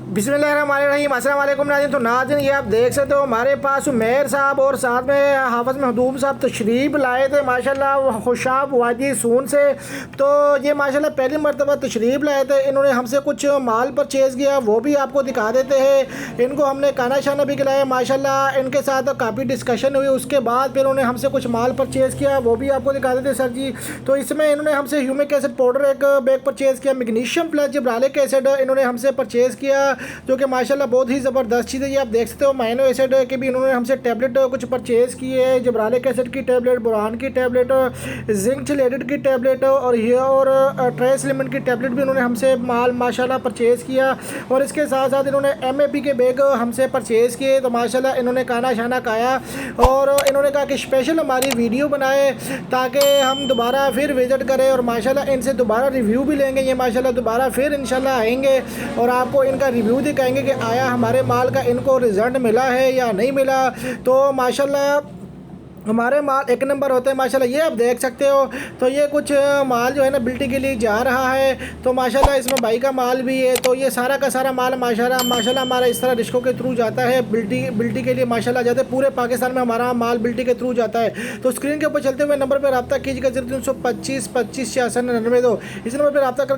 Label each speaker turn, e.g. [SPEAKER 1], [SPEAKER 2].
[SPEAKER 1] बिस्मिल्लाहिर्रहमानिर्रहीम, अस्सलाम वालेकुम नाज़रीन। तो नाज़रीन ये आप देख सकते हो हमारे पास उमैर साहब और साथ में हाफ़िज़ महदूम साहब तशरीफ़ लाए थे माशाल्लाह खुशाब वादी सून से। तो ये माशाल्लाह पहली मरतबा तशरीफ़ लाए थे। इन्होंने हमसे कुछ माल परचेज़ किया, वो भी आपको दिखा देते हैं। इनको हमने खाना शाना भी खिलाया माशाल्लाह, इनके साथ काफ़ी डिस्कशन हुई। उसके बाद फिर उन्होंने हमसे कुछ माल परचेज़ किया, वो भी आपको दिखा देते सर जी। तो इसमें इन्होंने हमसे ह्यूमिक एसिड पाउडर एक बैग परचेज़ किया, मैग्नीशियम प्लस जिब्रालिक एसिड इन्होंने हमसे परचेज़ किया, जो कि माशाल्लाह बहुत ही ज़बरदस्त चीज़ है। ये आप देख सकते हो अमीनो एसिड के भी इन्होंने हमसे टैबलेट कुछ परचेज़ किए है, जिब्रालिक एसिड की टैबलेट, बोरान की टैबलेट, जिंक चिलेटेड की टैबलेट और ट्रेस लिमिट की टैबलेट भी इन्होंने हमसे माल माशाल्लाह परचेज़ किया। और इसके साथ साथ इन्होंने MAP के बैग हमसे परचेज़ किए। तो माशाल्लाह इन्होंने खाना शाना खाया और इन्होंने कहा कि स्पेशल हमारी वीडियो बनाए ताकि हम दोबारा फिर विज़िट करें और माशाल्लाह इनसे दोबारा रिव्यू भी लेंगे। ये माशाल्लाह दोबारा फिर इंशाल्लाह आएंगे और आपको इनका रिव्यू दिखाएंगे कि आया हमारे माल का इनको रिज़ल्ट मिला है या नहीं मिला। तो माशाल्लाह हमारे माल एक नंबर होते हैं माशाल्लाह, ये आप देख सकते हो। तो ये कुछ माल जो है ना बिल्टी के लिए जा रहा है। तो माशाल्लाह इसमें भाई का माल भी है। तो ये सारा का सारा माल माशाल्लाह हमारा इस तरह रिश्कों के थ्रू जाता है, बिल्टी के लिए माशाल्लाह जाते हैं। पूरे पाकिस्तान में हमारा माल बिल्टी के थ्रू जाता है। तो स्क्रीन के ऊपर चलते हुए नंबर पर रब्ता कीजिएगा 0325 25 66 99। इस नंबर पर रब्ता कर